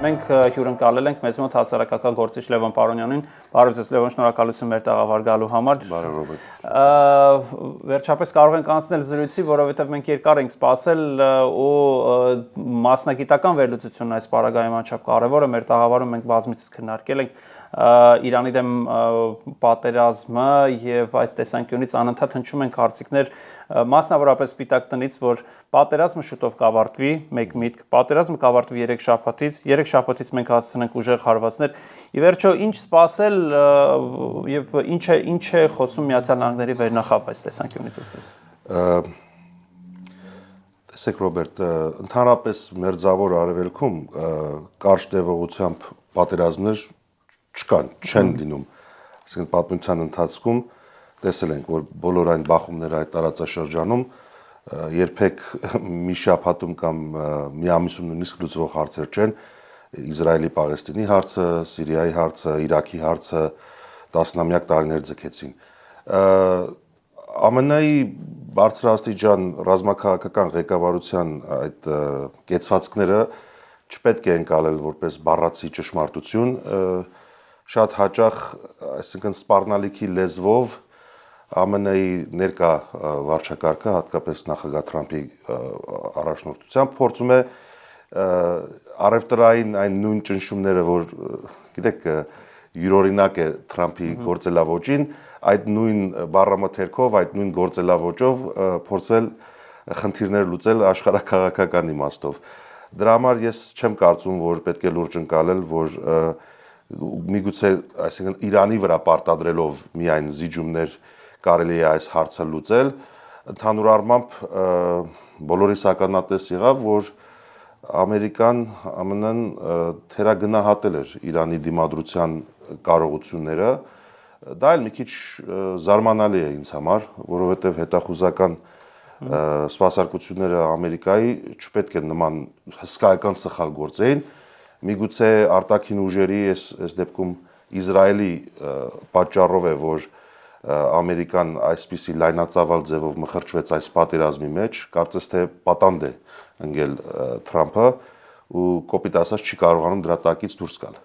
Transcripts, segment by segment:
Մենք հյուրընկալել ենք մեզ մոտ հասարակական գործիչ Լևոն Պարոնյանին, բարև ձեզ Լևոն, շնորհակալություն մեր տաղավար գալու համար։ Բարև Ռոբերտ։ Վերջապես կարող ենք անցնել զրույցի, որովհետև մենք երկար ենք սպասել ու մասնագիտական վերլուծությունն այս պարագայում անչափ կարևոր է, մեր տաղավարում մենք բազմիցս քննարկել ենք Իրանի դեմ պատերազմը եւ այս տեսանկյունից անընդհատ հնչում են կարծիքներ մասնավորապես Սպիտակ տնից, որ պատերազմը շուտով կավարտվի, մեկ միտք, պատերազմը կավարտվի 3 շաբաթից մենք հասցնենք ուժեղ հարվածներ։ Ի վերջո ինչ սպասել եւ ինչ է խոսում Միացյալ Նահանգների վերնախապ այս տեսանկյունից ըստ Տեսեք Ռոբերտ, ընդհանրապես մերձավոր արևելքում կարճ տևողությամբ պատերազմներ չեն լինում, այսինքն պատմության ընթացքում տեսել ենք, որ բոլոր այն բախումները այդ տարածաշրջանում երբեք մի շաբաթում կամ մի ամիսում նույնիսկ լուծվող հարցեր չեն, Իսրայելի-Պաղեստինի հարցը, Սիրիայի հարցը, Իրաքի հարցը տասնամյակ տարիներ ձգեցին։ ԱՄՆ-ի բարձրաստիճան ռազմաքաղաքական ղեկավարության այդ կեցվածքները չպետք է ընկալել որպես բառացի ճշմարտություն, շատ հաճախ, այսինքն սպառնալիքի լեզվով ԱՄՆ-ի ներկա վարչակարգը, հատկապես նախագահ Թրամփի առաջնորդությամբ փորձում է առևտրային այն նույն ճնշումները, որ գիտեք, յուրօրինակ է Թրամփի գործելավոճին, այդ նույն բառամթերքով, այդ նույն գործելավոճով փորձել խնդիրներ լուծել աշխարհաքաղաքական իմաստով։ Դրա համար ես չեմ կարծում, որ պետք է լուրջ ընկալել, որ միգուցե, այսինքն Իրանի վրա պարտադրելով միայն զիջումներ կարելի է այս հարցը լուծել, ընդհանուր առմամբ բոլորիս ականատես եղավ, որ Ամերիկան, ԱՄՆ-ն թերագնահատել էր Իրանի դիմադրության կարողությունները, դա էլ մի քիչ զարմանալի է ինձ համար, որովհետև հետախուզական սպասարկությունները Ամերիկայի չպետք է նման հսկայական սխալ գործեին, միգուցե արտաքին ուժերի այս դեպքում Իսրայելի պատճառով է, որ Ամերիկան այսպիսի լայնածավալ ձևով մխրճվեց այս պատերազմի մեջ, կարծես թե պատանդ է ընկել Թրամփը ու կոպիտ ասած չի կարողանում դրա տակից դուրս գալ։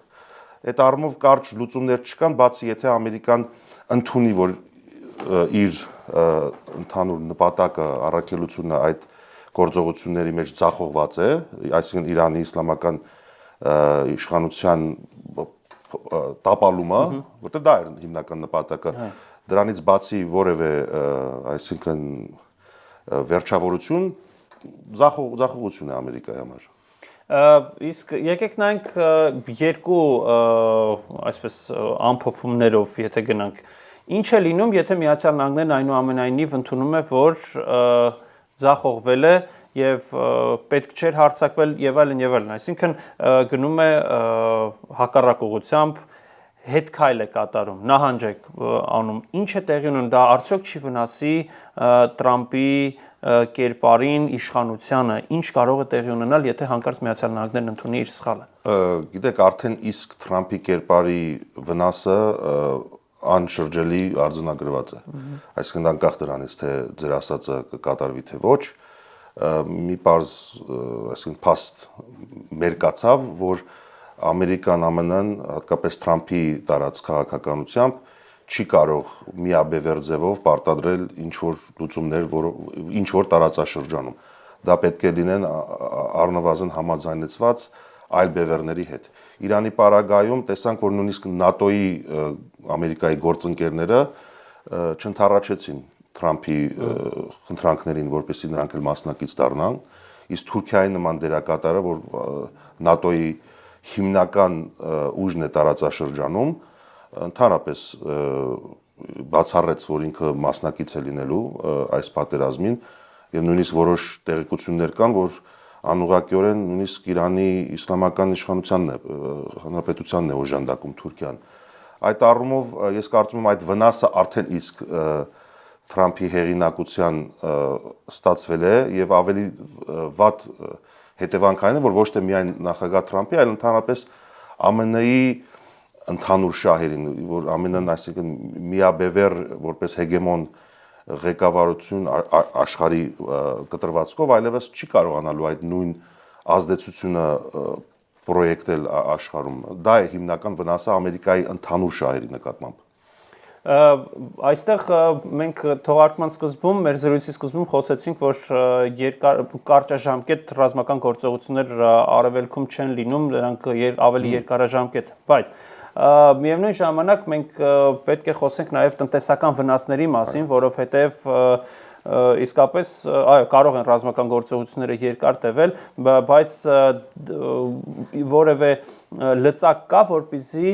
Այդ առումով կարճ լուծումներ չկան, բացի եթե Ամերիկան ընդունի, որ իր ընդհանուր նպատակը, առաքելությունը այդ գործողությունների մեջ ձախողված է, այսինքն Իրանի իսլամական իշխանության տապալումը, որտեղ դա էր հիմնական նպատակը, դրանից բացի որևէ, այսինքն վերջավորություն, ձախողություն է Ամերիկայի համար։ Իսկ եկեք նայենք երկու այսպես ամփոփումներով, եթե գնանք, ինչ է լինում, եթե Միացյալ Նահանգներն այնուամենայնիվ ընդունում է, որ ձախողվել է եւ պետք չէր հարձակվել եւ այլն, այսինքն գնում է հակառակ ուղղությամբ, հետ քայլ է կատարում, նահանջ է անում, ինչ է տեղի ունենում, դա արդյոք չի վնասի Տրամփի կերպարին, իշխանությանը, ինչ կարող է տեղի ունենալ, եթե հանկարծ Միացյալ Նահանգներն ընդունի իր սխալը։ Գիտեք, արդեն իսկ Թրամփի կերպարի վնասը անշրջելի արձանագրված է, այսինքն անկախ դրանից, թե ձեր ասածը կկատարվի թե ոչ, մի պարզ, այսինքն փաստ մերկացավ, որ Ամերիկան, ԱՄՆ-ն, հատկապես Թրամփի տարած քաղաքականությամբ չի կարող միաբևեռ ձևով պարտադրել ինչ-որ լուծումներ, ինչ-որ տարածաշրջանում։ Դա պետք է լինեն առնվազն համաձայնեցված այլ բևեռների հետ։ Իրանի պարագայում տեսանք, որ նույնիսկ ՆԱՏՕ-ի Ամերիկայի գործընկերները չընդառաջեցին Թրամփի խնդրանքներին, որպեսզի նրանք էլ մասնակից դառնան, իսկ Թուրքիայի նման դերակատարը, որ ՆԱՏՕ-ի հիմնական ուժն է տարածաշրջանում, ընդհանրապես բացառեց, որ ինքը մասնակից է լինելու այս պատերազմին եւ նույնիսկ որոշ տեղեկություններ կան, որ անուղղակիորեն նույնիսկ Իրանի իսլամական իշխանությանն է, հանրապետությանն է օժանդակում Թուրքիան։ Այդ առումով ես կարծում եմ այդ վնասը արդեն իսկ Թրամփի հեղինակության ստացվել է եւ ավելի վատ հետևանք այն է, որ ոչ թե միայն նախագահ Թրամփի, այլ ընդհանրապես ԱՄՆ-ի ընդհանուր շահերին, որ ԱՄՆ-ն այսինքն միաբևեռ որպես հեգեմոն ղեկավարություն աշխարհի կտրվածքով այլևս չի կարողանալու այդ նույն ազդեցությունը պրոյեկտել աշխարհում։ Դա է հիմնական վնասը Ամերիկայի ընդհանուր շահերի նկատմամբ։ Այստեղ մենք թողարկման սկզբում, մեր զրույցի սկզբում խոսեցինք, որ կարճաժամկետ ռազմական գործողություններ արևելքում չեն լինում, նրանք ավելի երկարաժամկետ, բայց միևնույն ժամանակ մենք պետք է խոսենք նաև տնտեսական վնասների մասին, որովհետև իսկապես կարող են ռազմական գործողությունները երկար տևել, բայց որևէ լծակ կա, որպեսզի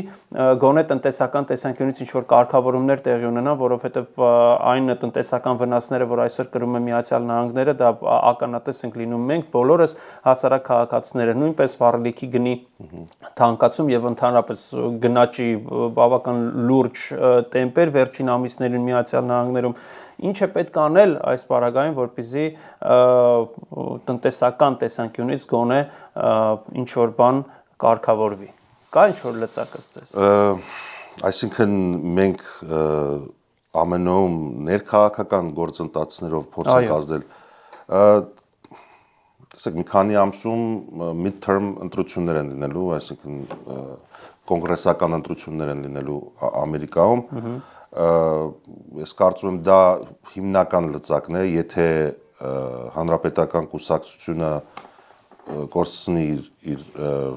գոնե տնտեսական տեսանկյունից ինչ-որ կարգավորումներ տեղի ունենան, որովհետև այն տնտեսական վնասները, որ այսօր կրում է Միացյալ Նահանգները, դա ականատես ենք լինում մենք բոլորս հասարակ քաղաքացիները, նույնպես վառելիքի գնի թանկացում եւ ընդհանրապես գնաճի բավական լուրջ տեմպեր վերջին ամիսներին Միացյալ Նահանգներում Ինչ է պետք անել այս պարագայում, որպեսզի տնտեսական տեսանկյունից գոնե ինչ որ բան կարգավորվի։ Կա ինչ որ լծակս ձեզ։ Այսինքն մենք ԱՄՆ-ում ներքաղաքական գործընթացներով փորձ ենք ազդել։ Տեսեք, մի քանի ամսում mid-term ընտրություններ են լինելու, այսինքն կոնգրեսական ընտրություններ են լինելու Ամերիկայում։ Ես կարծում եմ դա հիմնական լծակն է, եթե հանրապետական կուսակցությունը կորցնի իր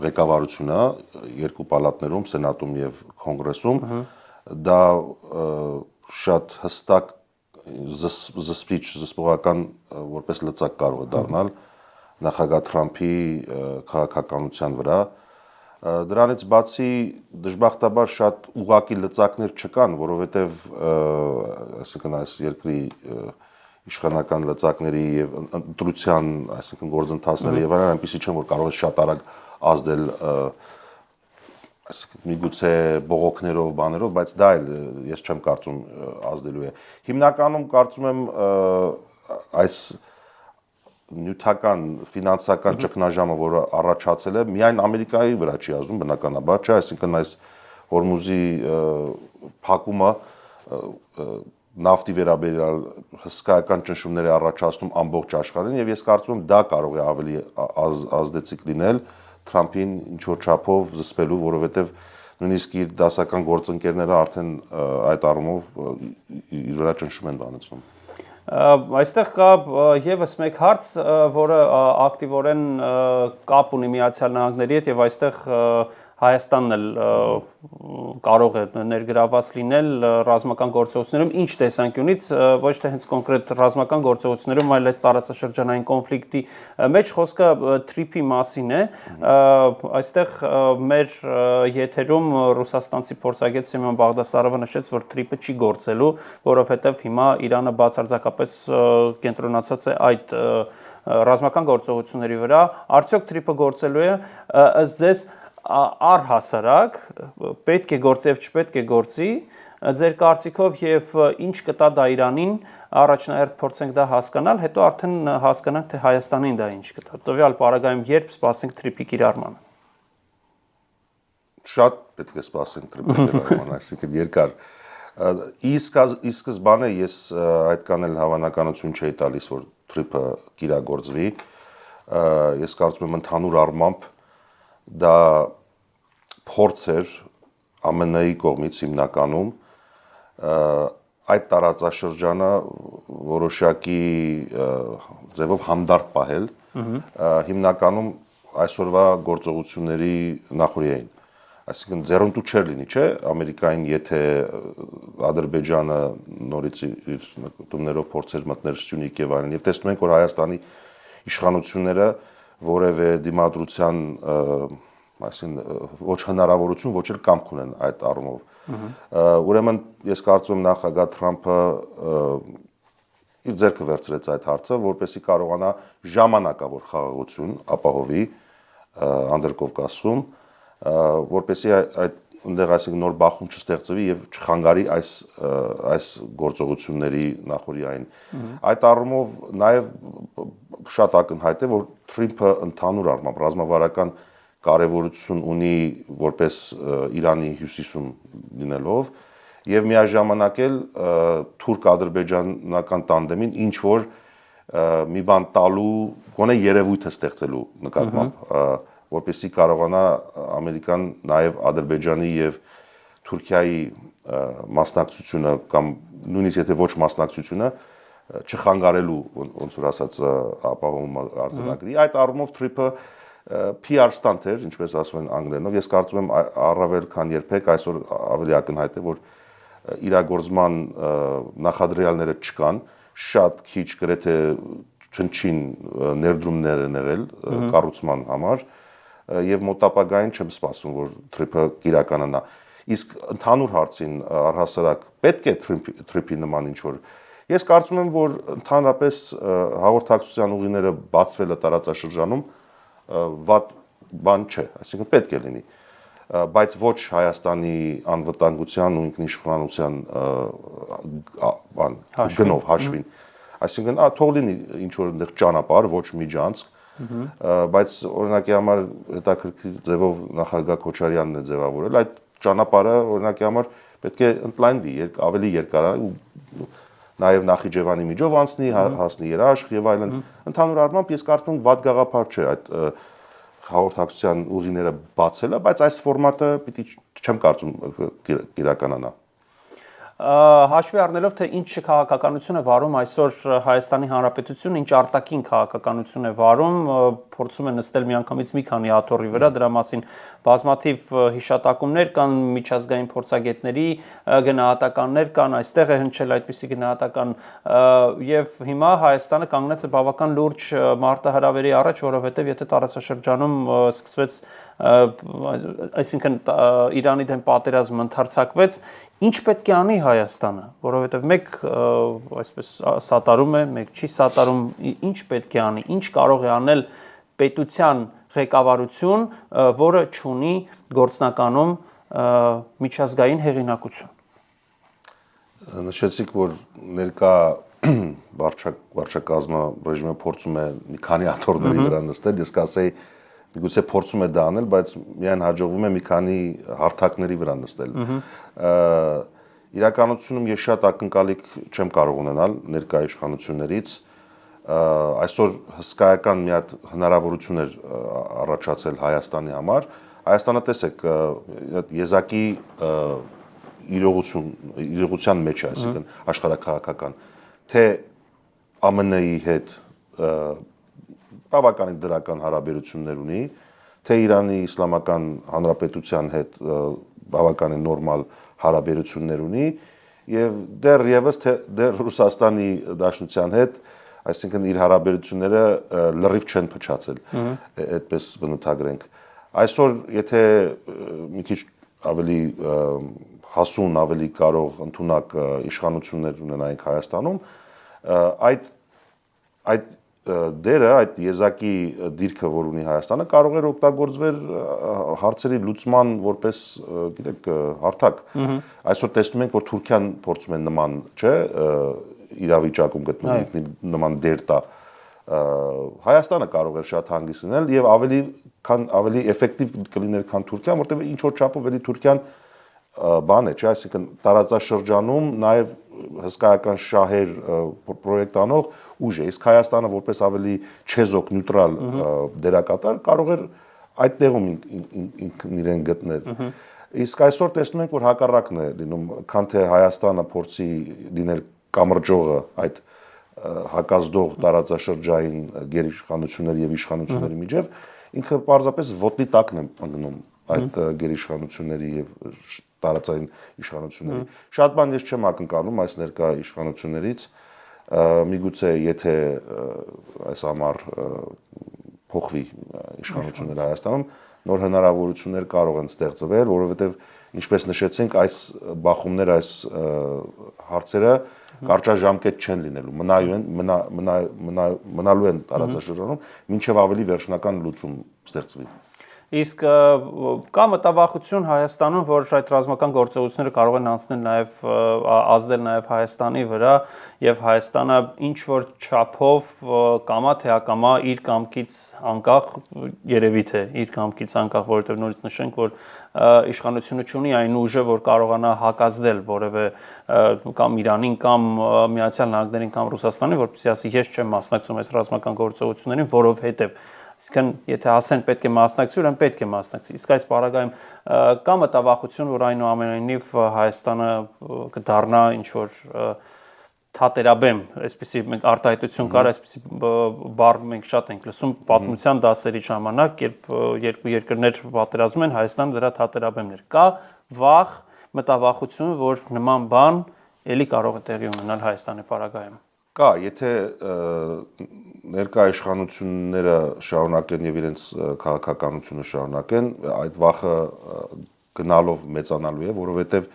ղեկավարությունը երկու պալատներում, սենատում եւ կոնգրեսում, դա շատ հստակ զսպողական որպես լծակ կարող է դառնալ նախագահ Թրամփի քաղաքականության վրա։ Դրանից բացի դժբախտաբար շատ ուղղակի լծակներ չկան, որովհետև այսինքն այս երկրի իշխանական լծակների եւ ընտրության, այսինքն գործընթացները եւ այլն այնպեսի չեն, որ կարող է շատ արագ ազդել այսինքն միգուցե բողոքներով, բաներով, բայց դա էլ ես չեմ կարծում ազդելու է։ Հիմնականում կարծում եմ այս նյութական, ֆինանսական ճգնաժամը, որը առաջացել է, միայն Ամերիկայի վրա չի ազդում, բնականաբար չէ, այսինքն այս Հորմուզի փակումը նավթի վերաբերյալ հսկայական ճնշումներ է առաջացնում ամբողջ աշխարհին եւ ես կարծում եմ դա կարող է ավելի ազդեցիկ լինել Թրամփին ինչ որ չափով զսպելու, որովհետեւ նույնիսկ իր դասական գործընկերները արդեն այդ առումով իր վրա ճնշում են բանացնում։ Այստեղ կա եւս մեկ հարց, որը ակտիվորեն կապ ունի Միացյալ Նահանգների հետ եւ այստեղ Հայաստանն էլ կարող է ներգրավված լինել ռազմական գործողություններում, ինչ տեսանկյունից, ոչ թե հենց կոնկրետ ռազմական գործողություններում, այլ այդ տարածաշրջանային կոնֆլիկտի մեջ խոսքը թրիփի մասին է։ Այստեղ մեր եթերում ռուսաստանցի փորձագետ Սեմյոն Բաղդասարովը նշեց, որ թրիփը չի գործելու, որովհետև հիմա Իրանը բացարձակապես կենտրոնացած է այդ ռազմական գործողությունների վրա։ Արդյոք թրիփը գործելու է, ըստ ձեզ առհասարակ պետք է գործի եւ չպետք է գործի ձեր կարծիքով եւ ինչ կտա դա Իրանին առաջնահերթ փորձենք դա հասկանալ, հետո արդեն հասկանանք թե Հայաստանին դա ինչ կտա։ Տվյալ պարագայում երբ սպասենք թրիփի կիրառմանը։ Շատ պետք է սպասենք թրիփի կիրառմանը, այսինքն երկար։ Ի սկզբանե ես այդքան էլ հավանականություն չէի տալիս, որ թրիփը կիրագործվի։ Ես կարծում եմ ընդհանուր առմամբ դա փորձ էր ԱՄՆ-ի կողմից հիմնականում այդ տարածաշրջանը որոշակի ձևով հանդարտ պահել, հիմնականում այսօրվա գործողությունների նախօրյային։ Այսինքն ձեռնտու չէր լինի, չէ, Ամերիկային, եթե Ադրբեջանը նորից իր նկատումներով փորձեր մտներ Սյունիք եւ այլն, եւ տեսնում ենք, որ Հայաստանի իշխանությունները որևէ դիմադրության այսինքն ոչ հնարավորություն, ոչ էլ կամք ունեն այդ առումով։ Ուրեմն ես կարծում եմ նախագահ Թրամփը իր ձեռքը վերցրեց այդ հարցը, որպեսզի կարողանա ժամանակավոր խաղաղություն ապահովի Անդրկովկասում, որպեսզի այնտեղ այսինքն նոր բախում չստեղծվի եւ չխանգարի այս գործողությունների նախօրյային։ Այդ առումով նաեւ շատ ակնհայտ է, որ Թրամփը ընդհանուր առմամբ ռազմավարական կարևորություն ունի որպես Իրանի հյուսիսում լինելով եւ միաժամանակ էլ թուրք-ադրբեջանական տանդեմին ինչ որ մի բան տալու, գոնե երևույթը ստեղծելու նկատմամբ որպեսզի կարողանա Ամերիկան նաև Ադրբեջանի եւ Թուրքիայի մասնակցությունը կամ նույնիսկ եթե ոչ մասնակցությունը չխանգարելու ոնց որ ասած ապահովում արձանագրի այդ առումով Թրիփը PR stunt էր, ինչպես ասում են անգլերենով, ես կարծում եմ առավել քան երբեք այսօր ավելի ակնհայտ է, որ իրագործման նախադրյալները չկան, շատ քիչ գրեթե չնչին ներդրումներ են եղել կառուցման համար եւ մոտապագային չեմ սպասում, որ Թրիփը իրականանա։ Իսկ ընդհանուր հարցին առհասարակ պետք է Թրիփի նման ինչ որ ես կարծում եմ, որ ընդհանրապես հաղորդակցության ուղիները բացվելը տարածաշրջանում վատ բան չէ, այսինքն պետք է լինի, բայց ոչ Հայաստանի անվտանգության ու ինքնիշխանության գնով հաշվին, այսինքն թող լինի ինչ որ այնտեղ ճանապարհ, ոչ միջանցք, բայց օրինակի համար հետաքրքիր ձևով նախագահ Քոչարյանն է ձևավորել, այդ ճանապարհը օրինակի համար պետք է ընդլայնվի, ավելի երկար ու նաև Նախիջևանի միջով անցնի, հասնի Երաշտ եւ այլն։ Ընդհանուր առմամբ ես կարծում եմ վատ գաղափար չէ այդ հաղորդակցության ուղիները բացելը, բայց այս ֆորմատը պիտի չեմ կարծում իրականանա։ Հաշվի առնելով թե ինչ քաղաքականություն է վարում այսօր Հայաստանի Հանրապետությունը, ինչ արտաքին քաղաքականություն է վարում, փորձում է նստել միանգամից մի քանի աթոռի վրա, դրա մասին բազմաթիվ հիշատակումներ կան, միջազգային փորձագետների գնահատականներ կան, այստեղ է հնչել այդպիսի գնահատական եւ հիմա Հայաստանը կանգնած է բավական լուրջ մարտահրավերի առաջ, որովհետեւ եթե տարածաշրջանում սկսվեց այսինքն Իրանի դեմ պատերազմը ընդարձակվեց, ինչ պետք է անի Հայաստանը, որովհետև մեկ այսպես սատարում է, մեկ չի սատարում, ինչ պետք է անի, ինչ կարող է անել պետության ղեկավարություն, որը չունի գործնականում միջազգային հեղինակություն։ Նշեցիք, որ ներկա վարչակազմը ռեժիմը փորձում է մի քանի աթոռների վրա նստել, ես կասեի միգուցե փորձում է դա անել, բայց միայն հաջողվում է մի քանի հարթակների վրա նստել։ Իրականությունում ես շատ ակնկալիք չեմ կարող ունենալ ներկա իշխանություններից։ Այսօր հսկայական մի հատ հնարավորություն էր առաջացել Հայաստանի համար։ Հայաստանը տեսեք, եզակի իրողության մեջ է, այսինքն աշխարհաքաղաքական, թե ԱՄՆ-ի հետ բավականին դրական հարաբերություններ ունի, թե Իրանի Իսլամական Հանրապետության հետ բավականին նորմալ հարաբերություններ ունի եւ դեռևս դեռ Ռուսաստանի Դաշնության հետ, այսինքն իր հարաբերությունները լրիվ չեն փչացել, այդպես բնութագրենք։ Այսօր եթե մի քիչ ավելի հասուն, ավելի կարող ընդունակ իշխանություններ ունենայինք Հայաստանում, այդ դերը, այդ եզակի դիրքը, որ ունի Հայաստանը, կարող էր օգտագործվել հարցերի լուծման որպես, գիտեք, հարթակ։ Այսօր տեսնում ենք, որ Թուրքիան փորձում է նման, չէ, իրավիճակում գտնվում նման դեր տա։ Հայաստանը կարող էր շատ հանգիստ լինել եւ ավելի էֆեկտիվ կլիներ, քան Թուրքիան, որտեղ ինչ որ չափով էլի Թուրքիան բան է, չէ, այսինքն տարածաշրջանում նաև հսկայական շահեր պրոյեկտ անող ուժ է, իսկ Հայաստանը որպես ավելի չեզոք նյութրալ դերակատար կարող էր այդ տեղում իրեն գտնել։ Իսկ այսօր տեսնում ենք, որ հակառակն է լինում, քան թե Հայաստանը փորձի լինել կամրջողը այդ հակազդող տարածաշրջային գերիշխանությունների եւ իշխանությունների միջև, ինքը պարզապես ոտնի տակն է ընկնում այդ գերիշխանությունների եւ տարածային իշխանությունների։ Շատ բան ես չեմ ակնկալում այս ներկա իշխանություններից, միգուցե եթե այս ամառ փոխվի իշխանությունները Հայաստանում, նոր հնարավորություններ կարող են ստեղծվել, որովհետև ինչպես նշեցինք, այս բախումները, այս հարցերը կարճաժամկետ չեն լինելու, մնալու են տարածաշրջանում, մինչև ավելի վերջնական լուծում ստեղծվի։ Իսկ կա մտավախություն Հայաստանում, որ այդ ռազմական գործողությունները կարող են անցնել նաև ազդել նաև Հայաստանի վրա եւ Հայաստանը ինչ որ չափով կամա թե ակամա իր կամքից անկախ, երևի թե իր կամքից անկախ, որովհետեւ նորից նշենք, որ իշխանությունը ունի այն ուժը, որ կարողանա հակազդել որևէ կամ Իրանին կամ Միացյալ Նահանգներին կամ Ռուսաստանին, որպեսզի ասի ես չեմ մասնակցում այս ռազմական գործողություններին, որովհետեւ Այսինքն, եթե ասեն պետք է մասնակցի, ուրեմն պետք է մասնակցի։ Իսկ այս պարագայում կա մտավախություն, որ այնուամենայնիվ Հայաստանը կդառնա ինչ որ թատերաբեմ, այսպեսի մենք արտահայտություն կար, այսպեսի բառ մենք շատ ենք լսում պատմության դասերի ժամանակ, երբ երկու երկրներ պատերազմում են, Հայաստանը դրա թատերաբեմներ։ Կա վախ, մտավախություն, որ նման բան էլի կարող է տեղի ունենալ Հայաստանի պարագայում։ Կա, եթե ներկա իշխանությունները շարունակեն եւ իրենց քաղաքականությունը շարունակեն, այդ վախը գնալով մեծանալու է, որովհետեւ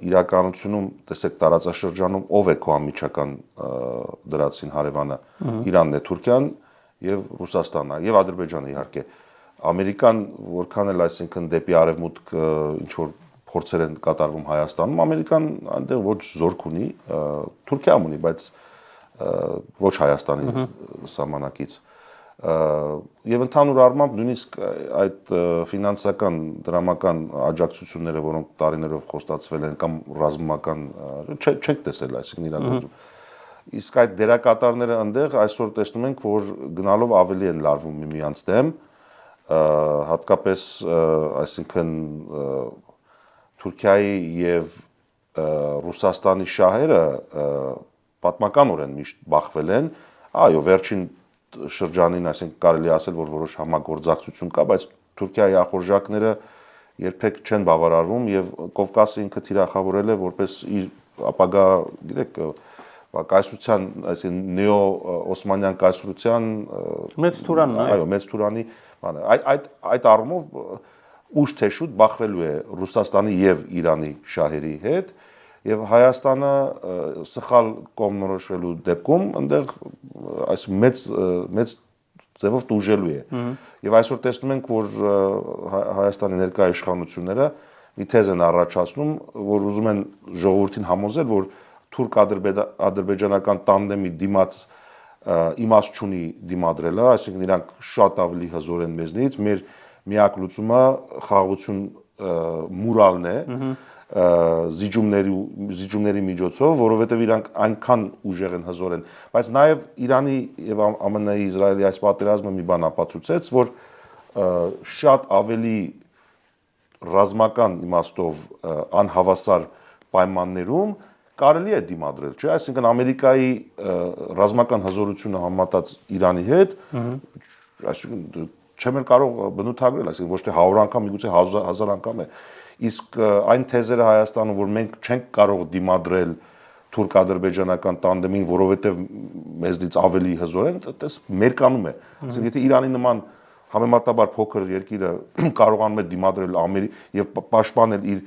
իրականությունում, տեսեք, տարածաշրջանում ով է քո անմիջական դրացին հարևանը, Իրանն է, Թուրքիան եւ Ռուսաստանն եւ Ադրբեջանը իհարկե։ Ամերիկան որքան էլ այսինքն դեպի արևմուտք ինչ որ փորձեր են կատարվում Հայաստանում, Ամերիկան այնտեղ ոչ զորք ունի, Թուրքիան ունի, բայց ոչ Հայաստանի սահմանակից։ Եվ ընդհանուր առմամբ նույնիսկ այդ ֆինանսական դրամական աջակցությունները, որոնք տարիներով խոստացվել են կամ ռազմական չեք տեսել, այսինքն իրականություն։ Իսկ այդ դերակատարները այնտեղ այսօր տեսնում ենք, որ գնալով ավելի են լարվում միմյանց դեմ, հատկապես այսինքն Թուրքիայի եւ Ռուսաստանի շահերը պատմականորեն միշտ բախվել են, այո, վերջին շրջանին, այսինքն կարելի ասել, որ որոշ համագործակցություն կա, բայց Թուրքիայի ախորժակները երբեք չեն բավարարվում եւ Կովկասը ինքը թիրախավորել է որպես իր ապագա, գիտեք, կայսրության, այսինքն նեո-օսմանյան կայսրության մեծ թուրանն է։ Այո, մեծ թուրանի բանը։ Այդ առումով ուշ թե շուտ բախվելու է Ռուսաստանի եւ Իրանի շահերի հետ եւ Հայաստանը սխալ կողմնորոշվելու դեպքում այնտեղ այս մեծ ձևով տուժելու է։ Եվ այսօր տեսնում ենք, որ Հայաստանի ներկա իշխանությունները մի թեզ են առաջացնում, որ ուզում են ժողովրդին համոզել, որ թուրք-ադրբեջանական տանդեմի դիմաց իմաստ չունի դիմադրելը, այսինքն իրանք շատ ավելի հզոր են մեզնից, մեր միակ լուծումը խաղաղություն մուրալն է, զիջումների միջոցով, որովհետև իրանք այնքան ուժեղ են, հզոր են, բայց նաև Իրանի եւ ԱՄՆ-ի Իսրայելի այս պատերազմը մի բան ապացուցեց, որ շատ ավելի ռազմական իմաստով անհավասար պայմաններում կարելի է դիմադրել, չէ՞, այսինքն Ամերիկայի ռազմական հզորությունը համեմատած Իրանի հետ, այսինքն չեմ էլ կարող բնութագրել, այսինքն ոչ թե 100 անգամ, միգուցե 1000 անգամ է։ Իսկ այն թեզերը Հայաստանում, որ մենք չենք կարող դիմադրել թուրք-ադրբեջանական տանդեմին, որովհետև մեզնից ավելի հզոր են, դες մերկանում է։ Այսինքն եթե Իրանի նման համեմատաբար փոքր երկիրը կարողանում է դիմադրել եւ պաշտպանել իր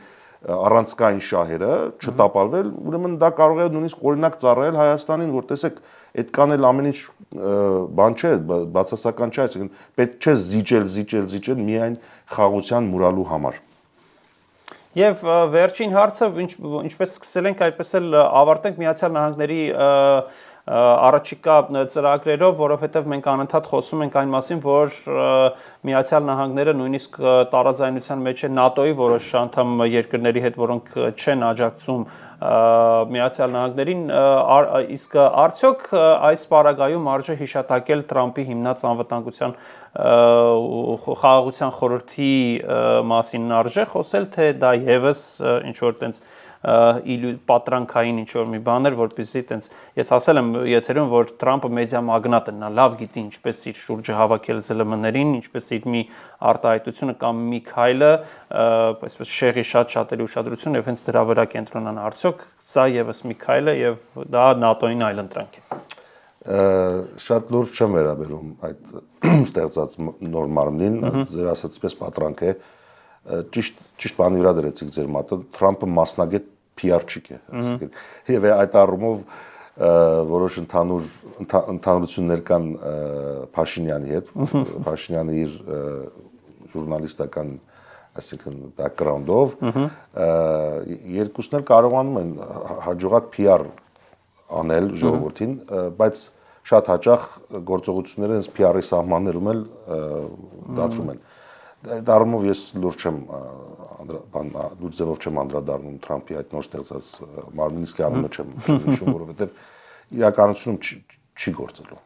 առանցքային շահերը, չտապալվել, ուրեմն դա կարող է նույնիսկ օրինակ ծառայել Հայաստանին, որ տեսեք, այդքան էլ ամեն ինչ բան չէ, բացասական չէ, այսինքն պետք չէ զիջել միայն խաղաղության մուրալու համար։ Եվ վերջին հարցը, ինչպես սկսել ենք, այդպես էլ ավարտենք Միացյալ Նահանգների առաջիկա ծրագրերով, որովհետև մենք անընդհատ խոսում ենք այն մասին, որ Միացյալ Նահանգները նույնիսկ տարաձայնության մեջ է ՆԱՏՕ-ի որոշ անդամ երկրների հետ, որոնք չեն աջակցում Միացյալ Նահանգներին, իսկ արդյոք այս պարագայում արժե հիշատակել Թրամփի հիմնած անվտանգության խաղաղության խորհրդի մասին արժե խոսել, թե դա եւս ինչ որ տենց պատրանքային ինչ որ մի բան էր, որպեսզի տենց ես ասել եմ եթերում, որ Թրամփը մեդիա մագնատ է, նա լավ գիտի ինչպես իր շուրջը հավաքել ԶԼՄ-ներին, ինչպես իր մի արտահայտությունը կամ մի քայլը, այսպես շեղի շատերի ուշադրությունը եւ հենց դրա վրա կենտրոնան արդյոք սա եւս մի քայլ է եւ դա ՆԱՏՕ-ին այլընտրանք է։ Շատ լուրջ չեմ վերաբերում այդ ստեղծած նոր մարմնին, ձեր ասած պես պատրանք է, ճիշտ բանի վրա դրեցիք ձեր մատը, Թրամփը մասնագետ PR-չիկ է, այսինքն եւ այդ առումով որոշ ընդհանրություններ կան Փաշինյանի հետ, Փաշինյանը իր ժուրնալիստական, այսինքն background-ով, երկուսն էլ կարողանում են հաջողակ PR անել ժողովրդին, բայց շատ հաճախ գործողությունները հենց PR-ի սահմաններում էլ դատվում են։ Այդ առումով ես լուրջ ձևով չեմ անդրադառնում Թրամփի այդ նոր ստեղծած մարմնին, իսկ անունը չեմ հիշում, որովհետև իրականությունում չի գործելու։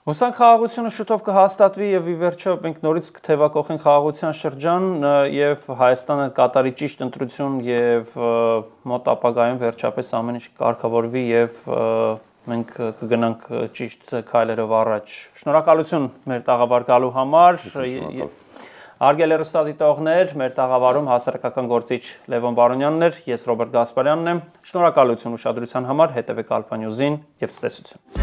Հուսանք խաղաղությունը շուտով կհաստատվի եւ ի վերջո մենք նորից կթեվակողենք խաղաղության շրջան եւ Հայաստանը կատարի ճիշտ ընտրություն եւ մոտ ապագայում վերջապես ամեն ինչ կարգավորվի եւ մենք կգնանք ճիշտ քայլերով առաջ։ Շնորհակալություն մեր տաղավար գալու համար։ Հարգելի հեռուստադիտողներ, մեր տաղավարում հասարակական գործիչ Լևոն Բարոնյանն էր, ես Ռոբերտ Գասպարյանն եմ։ Շնորհակալություն ուշադրության համար, հետևեք Alpha News-ին եւ ցտեսություն։